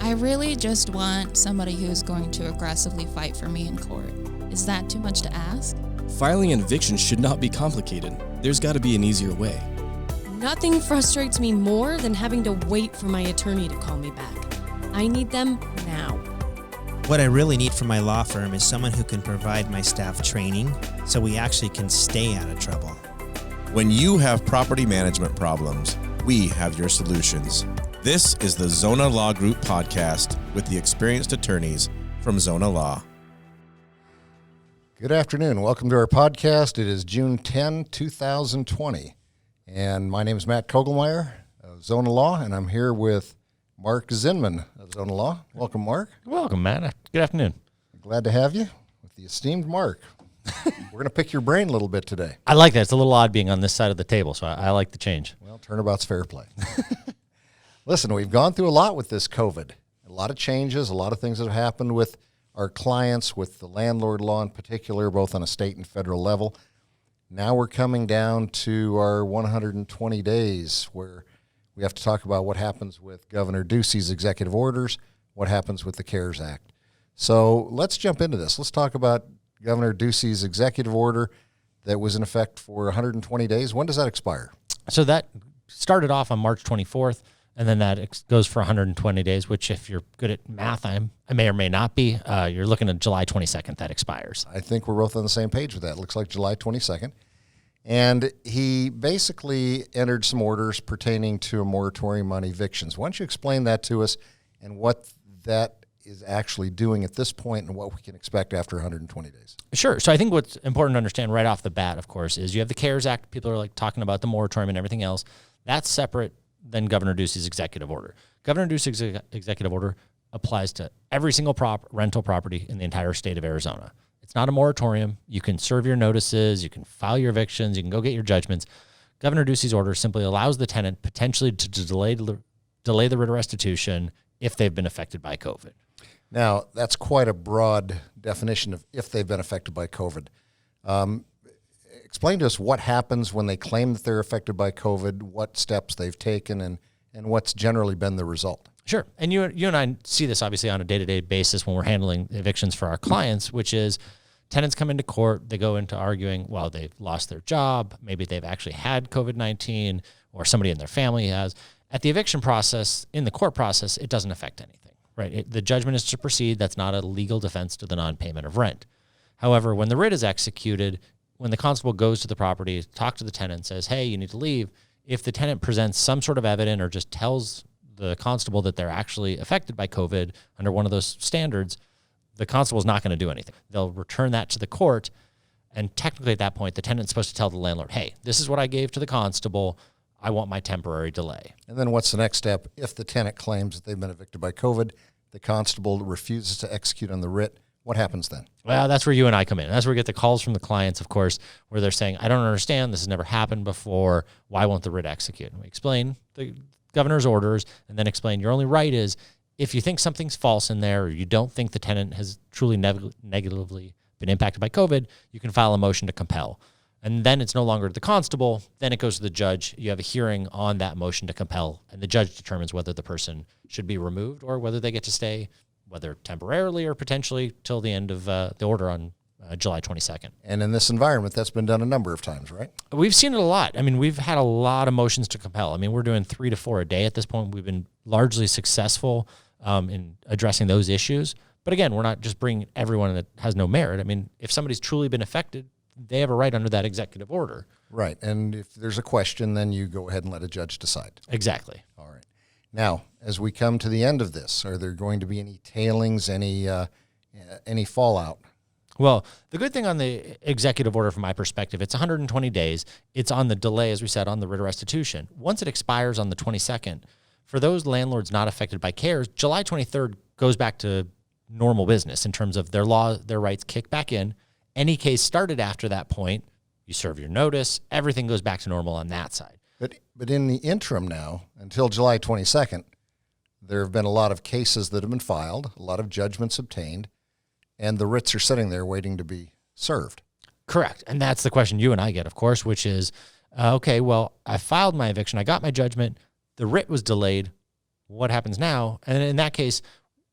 I really just want somebody who's going to aggressively fight for me in court. Is that too much to ask? Filing an eviction should not be complicated. There's got to be an easier way. Nothing frustrates me more than having to wait for my attorney to call me back. I need them now. What I really need from my law firm is someone who can provide my staff training so we actually can stay out of trouble. When you have property management problems, we have your solutions. This is the Zona Law Group podcast with the experienced attorneys from Zona Law. Good afternoon. Welcome to our podcast. It is June 10, 2020. And my name is Matt Koglmeier of Zona Law, and I'm here with Mark Zinman of Zona Law. Welcome, Mark. Welcome, Matt. Good afternoon. Glad to have you with the esteemed Mark. We're going to pick your brain a little bit today. I like that. It's a little odd being on this side of the table, so I like the change. Well, turnabout's fair play. Listen, we've gone through a lot with this COVID. A lot of changes, a lot of things that have happened with our clients, with the landlord law in particular, both on a state and federal level. Now we're coming down to our 120 days where we have to talk about what happens with Governor Ducey's executive orders, what happens with the C.A.R.E.S Act. So let's jump into this. Let's talk about Governor Ducey's executive order that was in effect for 120 days. When does that expire? So that started off on March 24th, and then that goes for 120 days, which if you're good at math, I may or may not be. You're looking at July 22nd that expires. I think we're both on the same page with that. It looks like July 22nd. And he basically entered some orders pertaining to a moratorium on evictions. Why don't you explain that to us and what that is actually doing at this point and what we can expect after 120 days? Sure. So I think what's important to understand right off the bat, of course, is you have the C.A.R.E.S Act. People are like talking about the moratorium and everything else. That's separate than Governor Ducey's executive order. Governor Ducey's executive order applies to every single rental property in the entire state of Arizona. It's not a moratorium. You can serve your notices, you can file your evictions, you can go get your judgments. Governor Ducey's order simply allows the tenant potentially to delay the writ of restitution if they've been affected by COVID. Now, that's quite a broad definition of if they've been affected by COVID. Explain to us what happens when they claim that they're affected by COVID, what steps they've taken, and what's generally been the result. Sure. And you and I see this obviously on a day-to-day basis when we're handling evictions for our clients, which is tenants come into court, they go into arguing, well, they've lost their job, maybe they've actually had COVID-19, or somebody in their family has. At the eviction process, in the court process, it doesn't affect anything, right? The judgment is to proceed. That's not a legal defense to the non-payment of rent. However, when the writ is executed, when the constable goes to the property, talks to the tenant, says, hey, you need to leave, if the tenant presents some sort of evidence or just tells the constable that they're actually affected by COVID under one of those standards, the constable is not going to do anything. They'll return that to the court, and technically at that point, the tenant's supposed to tell the landlord, hey, this is what I gave to the constable. I want my temporary delay. And then what's the next step? If the tenant claims that they've been evicted by COVID, the constable refuses to execute on the writ, what happens then? Well, that's where you and I come in. That's where we get the calls from the clients, of course, where they're saying, I don't understand. This has never happened before. Why won't the writ execute? And we explain the governor's orders and then explain your only right is if you think something's false in there or you don't think the tenant has truly negatively been impacted by COVID, you can file a motion to compel. And then it's no longer the constable. Then it goes to the judge. You have a hearing on that motion to compel, and the judge determines whether the person should be removed or whether they get to stay, whether temporarily or potentially till the end of the order on July 22nd. And in this environment, that's been done a number of times, right? We've seen it a lot. I mean, we've had a lot of motions to compel. I mean, we're doing 3 to 4 a day at this point. We've been largely successful in addressing those issues. But again, we're not just bringing everyone that has no merit. I mean, if somebody's truly been affected, they have a right under that executive order. Right. And if there's a question, then you go ahead and let a judge decide. Exactly. All right. Now, as we come to the end of this, are there going to be any tailings, any fallout? Well, the good thing on the executive order from my perspective, it's 120 days. It's on the delay, as we said, on the writ of restitution. Once it expires on the 22nd, for those landlords not affected by C.A.R.E.S, July 23rd goes back to normal business in terms of their rights kick back in. Any case started after that point, you serve your notice, everything goes back to normal on that side. But in the interim now, until July 22nd, there have been a lot of cases that have been filed, a lot of judgments obtained, and the writs are sitting there waiting to be served. Correct. And that's the question you and I get, of course, which is, okay, well, I filed my eviction. I got my judgment. The writ was delayed. what happens now? And in that case,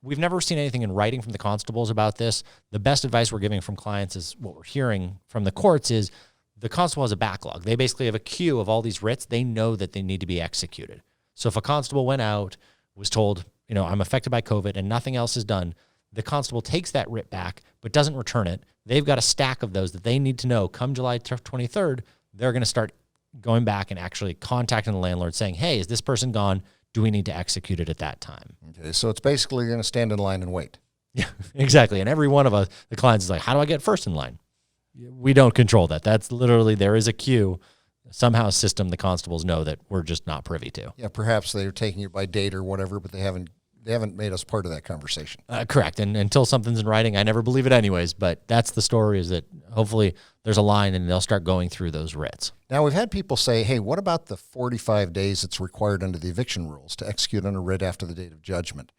we've never seen anything in writing from the constables about this. The best advice we're giving from clients is what we're hearing from the courts is the constable has a backlog. They basically have a queue of all these writs. They know that they need to be executed. So if a constable went out, was told, I'm affected by COVID and nothing else is done, the constable takes that writ back but doesn't return it. They've got a stack of those that they need to know come July 23rd, they're going to start going back and actually contacting the landlord saying, hey, is this person gone? Do we need to execute it at that time? Okay, so it's basically going to stand in line and wait. Yeah, exactly. And every one of us, the clients is like, how do I get first in line? We don't control that. That's literally, there is a queue. Somehow a system the constables know that we're just not privy to. Yeah, perhaps they're taking it by date or whatever, but they haven't made us part of that conversation. Correct. And until something's in writing, I never believe it anyways. But that's the story, is that hopefully there's a line and they'll start going through those writs. Now, we've had people say, hey, what about the 45 days that's required under the eviction rules to execute on a writ after the date of judgment?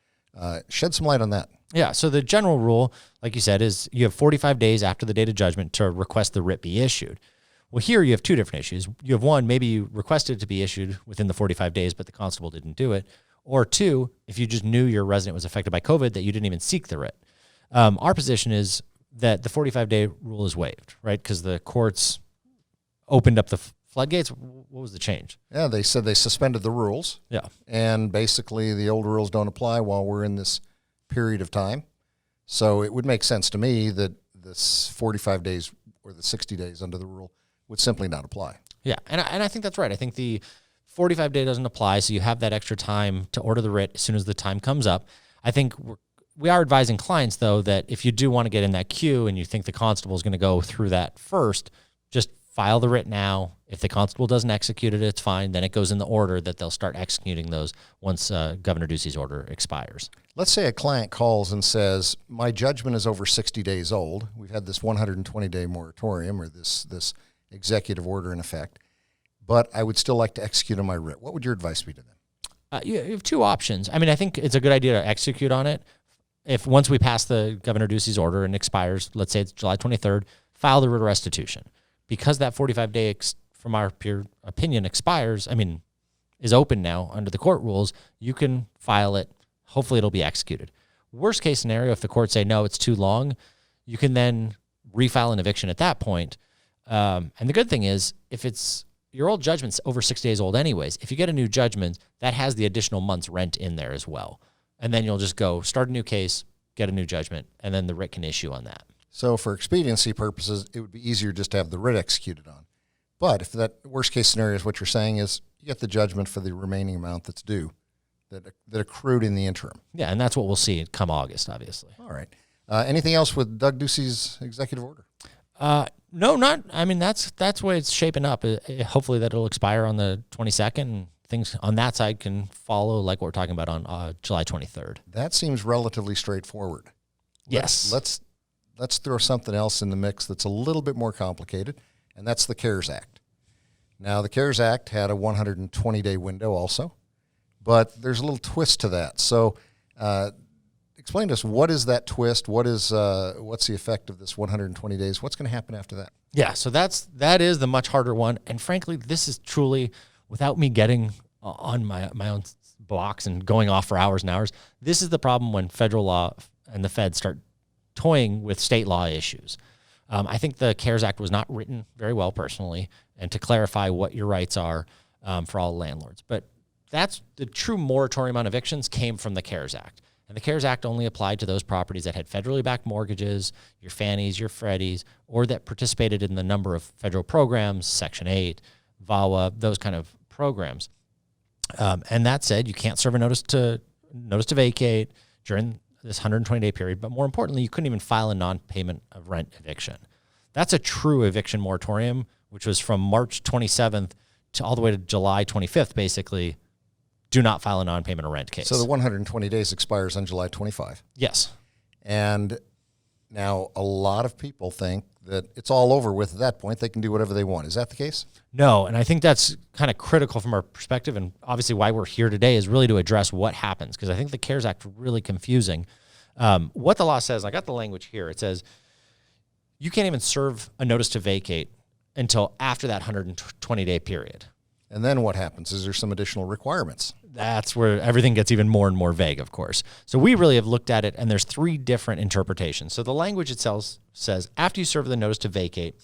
Shed some light on that. Yeah. So the general rule, like you said, is you have 45 days after the date of judgment to request the writ be issued. Well, here you have two different issues. You have one, maybe you requested it to be issued within the 45 days, but the constable didn't do it. Or two, if you just knew your resident was affected by COVID, that you didn't even seek the writ. Our position is that the 45-day rule is waived, right? Because the courts opened up the floodgates. What was the change? Yeah, they said they suspended the rules. Yeah. And basically the old rules don't apply while we're in this period of time. So it would make sense to me that this 45 days or the 60 days under the rule would simply not apply. Yeah, and I think that's right. I think the 45-day doesn't apply, so you have that extra time to order the writ as soon as the time comes up. I think we are advising clients, though, that if you do want to get in that queue and you think the constable is going to go through that first, just file the writ now. If the constable doesn't execute it, it's fine. Then it goes in the order that they'll start executing those once Governor Ducey's order expires. Let's say a client calls and says, my judgment is over 60 days old. We've had this 120-day moratorium or this executive order in effect, but I would still like to execute on my writ. What would your advice be to them? You have two options. I mean, I think it's a good idea to execute on it. If once we pass the Governor Ducey's order and expires, let's say it's July 23rd, file the writ of restitution. Because that 45-day, from our peer opinion, expires, is open now under the court rules, you can file it. Hopefully it'll be executed. Worst case scenario, if the courts say, no, it's too long, you can then refile an eviction at that point. And the good thing is, if it's your old judgment's over 6 days old anyways, if you get a new judgment, that has the additional month's rent in there as well. And then you'll just go start a new case, get a new judgment, and then the writ can issue on that. So for expediency purposes, it would be easier just to have the writ executed on. But if that worst case scenario is what you're saying is you get the judgment for the remaining amount that's due, that accrued in the interim. Yeah, and that's what we'll see come August, obviously. All right. Anything else with Doug Ducey's executive order? No, not. That's the way it's shaping up. Hopefully that it'll expire on the 22nd. And things on that side can follow like what we're talking about on July 23rd. That seems relatively straightforward. Yes. Let's throw something else in the mix that's a little bit more complicated, and that's the C.A.R.E.S. Act. Now, the C.A.R.E.S. Act had a 120-day window also, but there's a little twist to that. So explain to us, what is that twist? What's the effect of this 120 days? What's going to happen after that? Yeah, so that is the much harder one. And frankly, this is truly, without me getting on my own box and going off for hours and hours, this is the problem when federal law and the Fed start toying with state law issues. I think the C.A.R.E.S. Act was not written very well personally, and to clarify what your rights are for all landlords. But that's the true moratorium on evictions came from the C.A.R.E.S. Act. And the C.A.R.E.S. Act only applied to those properties that had federally backed mortgages, your Fannies, your Freddies, or that participated in the number of federal programs, Section 8, VAWA, those kind of programs. And that said, you can't serve a notice to vacate during this 120-day period, but more importantly, you couldn't even file a non-payment of rent eviction. That's a true eviction moratorium, which was from March 27th to all the way to July 25th, basically. Do not file a non-payment of rent case. So the 120 days expires on July 25. Yes. And now a lot of people think that it's all over with at that point. They can do whatever they want. Is that the case? No, and I think that's kind of critical from our perspective, and obviously why we're here today is really to address what happens, because I think the C.A.R.E.S. Act is really confusing. What the law says, I got the language here, it says you can't even serve a notice to vacate until after that 120-day period. And then what happens? Is there some additional requirements? That's where everything gets even more and more vague, of course. So we really have looked at it, and there's 3 different interpretations. So the language itself says, after you serve the notice to vacate,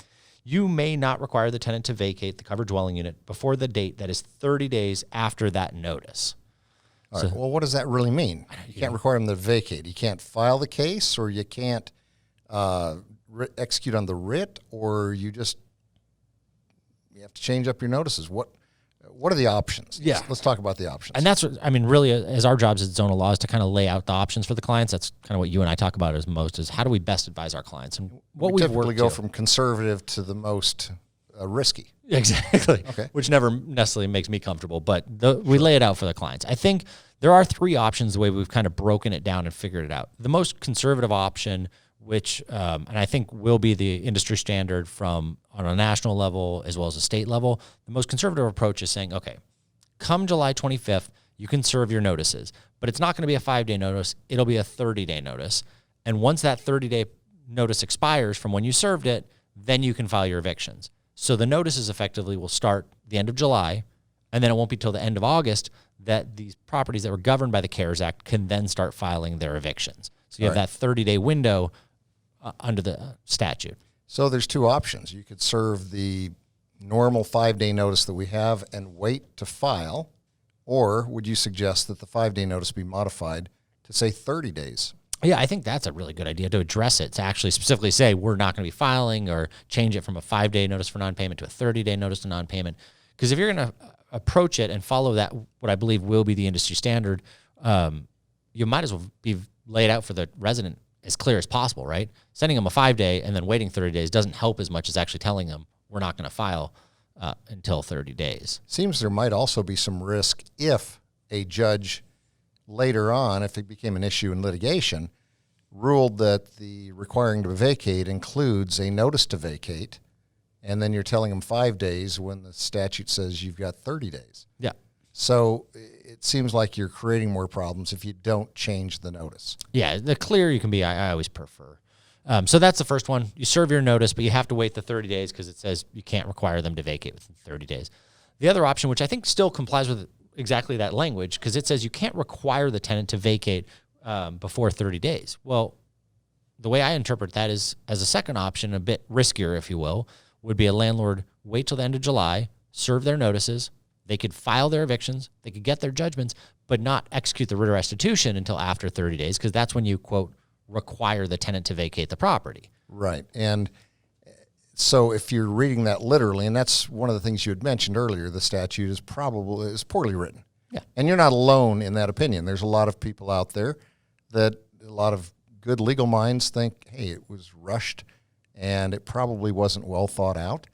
you may not require the tenant to vacate the covered dwelling unit before the date that is 30 days after that notice. All right. Well, what does that really mean? You can't require them to vacate. You can't file the case, or you can't execute on the writ, or you have to change up your notices. What are the options? Yeah. Let's talk about the options. And that's what, I mean, really, as our jobs at Zona Law is to kind of lay out the options for the clients. That's kind of what you and I talk about as most, is how do we best advise our clients? And what we we've typically worked go to. from conservative to the most risky. Exactly. Okay. Which never necessarily makes me comfortable, but we lay it out for the clients. I think there are 3 options the way we've kind of broken it down and figured it out. The most conservative option, which, and I think will be the industry standard on a national level as well as a state level, the most conservative approach is saying, okay, come July 25th, you can serve your notices, but it's not going to be a 5-day notice. It'll be a 30-day notice. And once that 30-day notice expires from when you served it, then you can file your evictions. So the notices effectively will start the end of July, and then it won't be till the end of August that these properties that were governed by the C.A.R.E.S Act can then start filing their evictions. So you have that 30-day window under the statute. So there's 2 options. You could serve the normal 5-day notice that we have and wait to file, or would you suggest that the 5-day notice be modified to say 30 days? Yeah, I think that's a really good idea to address it, to actually specifically say we're not going to be filing, or change it from a 5-day notice for non-payment to a 30-day notice to non-payment. Because if you're going to approach it and follow that, what I believe will be the industry standard, you might as well be laid out for the resident as clear as possible, right? Sending them a 5-day and then waiting 30 days doesn't help as much as actually telling them we're not going to file until 30 days. Seems there might also be some risk if a judge later on, if it became an issue in litigation, ruled that the requiring to vacate includes a notice to vacate, and then you're telling them 5 days when the statute says you've got 30 days. Yeah. So it seems like you're creating more problems if you don't change the notice. Yeah, the clearer you can be, I always prefer. So that's the first one. You serve your notice, but you have to wait the 30 days because it says you can't require them to vacate within 30 days. The other option, which I think still complies with exactly that language, because it says you can't require the tenant to vacate before 30 days. Well, the way I interpret that is, as a second option, a bit riskier, if you will, would be a landlord wait till the end of July, serve their notices, they could file their evictions, they could get their judgments, but not execute the writ of restitution until after 30 days, because that's when you, quote, require the tenant to vacate the property. Right. And so if you're reading that literally, and that's one of the things you had mentioned earlier, the statute is poorly written. Yeah. And you're not alone in that opinion. There's a lot of people out there that a lot of good legal minds think, hey, it was rushed and it probably wasn't well thought out,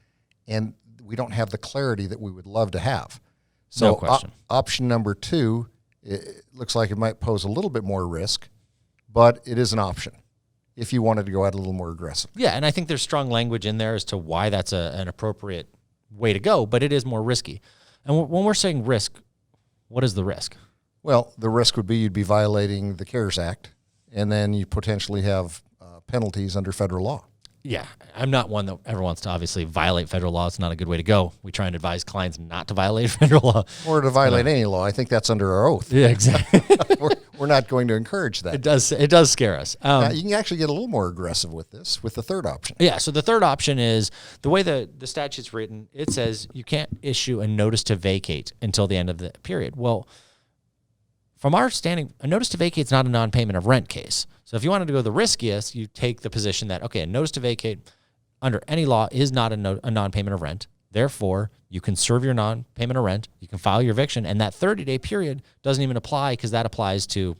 and we don't have the clarity that we would love to have. So No question. Option number 2, it looks like it might pose a little bit more risk, but it is an option if you wanted to go out a little more aggressive. Yeah, and I think there's strong language in there as to why that's an appropriate way to go, but it is more risky. And when we're saying risk, what is the risk? Well, the risk would be you'd be violating the C.A.R.E.S Act, and then you potentially have penalties under federal law. Yeah, I'm not one that ever wants to obviously violate federal law. It's not a good way to go. We try and advise clients not to violate federal law. Or to violate any law. I think that's under our oath. Yeah, exactly. We're not going to encourage that. It does scare us. Now, you can actually get a little more aggressive with this, with the third option. Yeah, so the third option is the way the statute's written, it says you can't issue a notice to vacate until the end of the period. Well, from our standing, a notice to vacate is not a non-payment of rent case. So if you wanted to go the riskiest, you take the position that, okay, a notice to vacate under any law is not a non-payment of rent. Therefore, you can serve your non-payment of rent, you can file your eviction, and that 30-day period doesn't even apply because that applies to,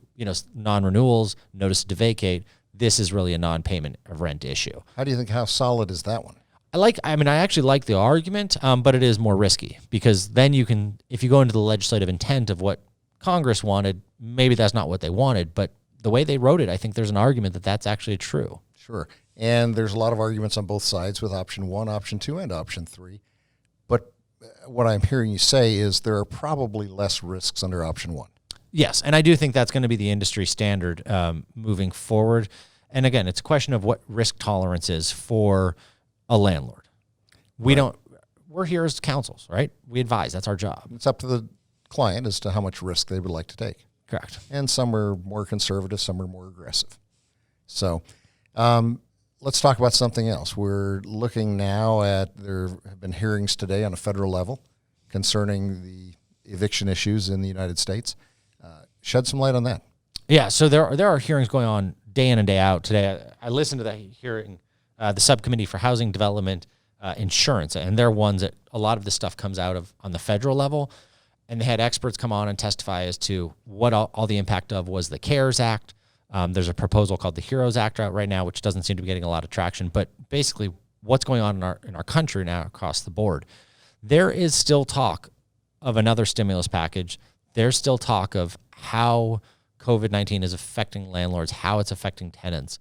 non-renewals, notice to vacate. This is really a non-payment of rent issue. How solid is that one? I actually like the argument, but it is more risky because then you can, if you go into the legislative intent of what Congress wanted, maybe that's not what they wanted, but the way they wrote it, I think there's an argument that that's actually true. Sure. And there's a lot of arguments on both sides with option 1, option 2, and option 3. But what I'm hearing you say is there are probably less risks under option 1. Yes, and I do think that's going to be the industry standard moving forward. And again, it's a question of what risk tolerance is for a landlord. We're we're here as counsels, right? We advise. That's our job. It's up to the client as to how much risk they would like to take. Correct. And some are more conservative, some are more aggressive. So let's talk about something else. We're looking now at, there have been hearings today on a federal level concerning the eviction issues in the United States. Shed some light on that. Yeah, so there are hearings going on day in and day out. Today, I listened to that hearing, the Subcommittee for Housing Development, Insurance, and they're ones that a lot of this stuff comes out of on the federal level. And they had experts come on and testify as to what all the impact of was the C.A.R.E.S Act. There's a proposal called the HEROES Act out right now, which doesn't seem to be getting a lot of traction. But basically, what's going on in our country now across the board, there is still talk of another stimulus package. There's still talk of how COVID-19 is affecting landlords, how it's affecting tenants.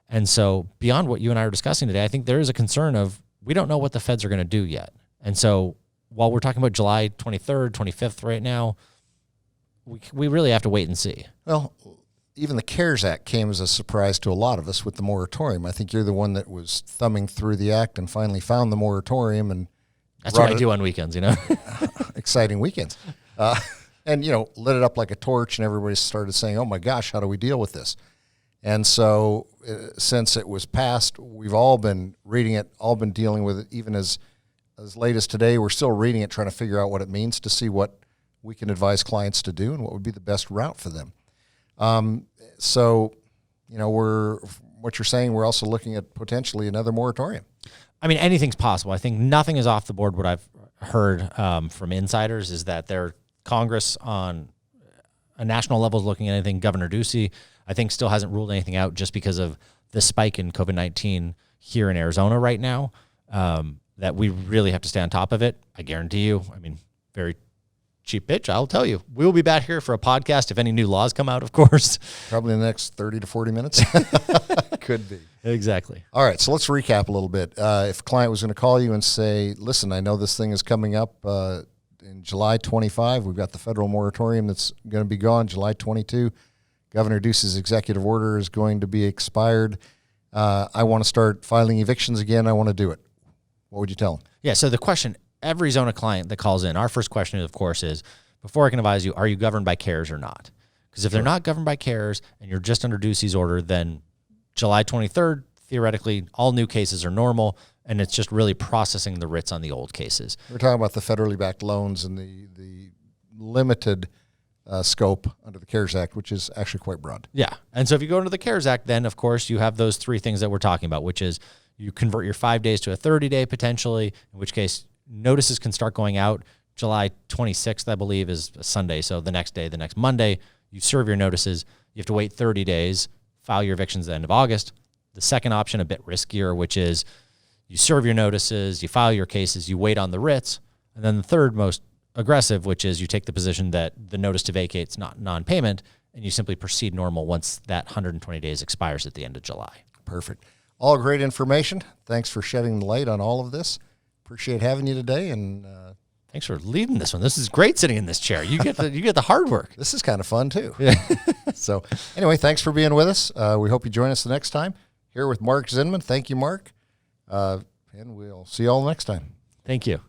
And so beyond what you and I are discussing today, I think there is a concern of we don't know what the feds are going to do yet. And so while we're talking about July 23rd, 25th right now, we really have to wait and see. Well, even the C.A.R.E.S Act came as a surprise to a lot of us with the moratorium. I think you're the one that was thumbing through the act and finally found the moratorium. And that's what I do on weekends, exciting weekends. And, lit it up like a torch, and everybody started saying, oh, my gosh, how do we deal with this? And so since it was passed, we've all been reading it, all been dealing with it. Even as late as today, we're still reading it, trying to figure out what it means to see what we can advise clients to do and what would be the best route for them. So, what you're saying, we're also looking at potentially another moratorium. I mean, anything's possible. I think nothing is off the board. What I've heard from insiders is that Congress on a national level is looking at anything. Governor Ducey, I think, still hasn't ruled anything out just because of the spike in COVID-19 here in Arizona right now, that we really have to stay on top of it. I guarantee you, very cheap pitch, I'll tell you, we'll be back here for a podcast if any new laws come out, of course. Probably in the next 30 to 40 minutes. Could be. Exactly. All right, so let's recap a little bit. If a client was going to call you and say, listen, I know this thing is coming up in July 25. We've got the federal moratorium that's going to be gone July 22. Governor Ducey's executive order is going to be expired. I want to start filing evictions again. I want to do it. What would you tell them? Yeah, so the question, every Zona client that calls in, our first question, of course, is, before I can advise you, are you governed by C.A.R.E.S or not? Because if they're not governed by C.A.R.E.S and you're just under Ducey's order, then July 23rd, theoretically, all new cases are normal, and it's just really processing the writs on the old cases. We're talking about the federally backed loans and the limited scope under the C.A.R.E.S Act, which is actually quite broad. Yeah. And so if you go into the C.A.R.E.S Act, then, of course, you have those three things that we're talking about, which is you convert your 5 days to a 30-day potentially, in which case notices can start going out. July 26th, I believe, is a Sunday. So the next day, the next Monday, you serve your notices. You have to wait 30 days, file your evictions at the end of August. The second option, a bit riskier, which is you serve your notices, you file your cases, you wait on the writs. And then the third most aggressive, which is you take the position that the notice to vacate is not non-payment, and you simply proceed normal once that 120 days expires at the end of July. Perfect. All great information. Thanks for shedding the light on all of this. Appreciate having you today, and thanks for leading this one. This is great sitting in this chair. You get the hard work. This is kind of fun too. So anyway, thanks for being with us. We hope you join us the next time. Here with Mark Zinman. Thank you, Mark. And we'll see you all next time. Thank you.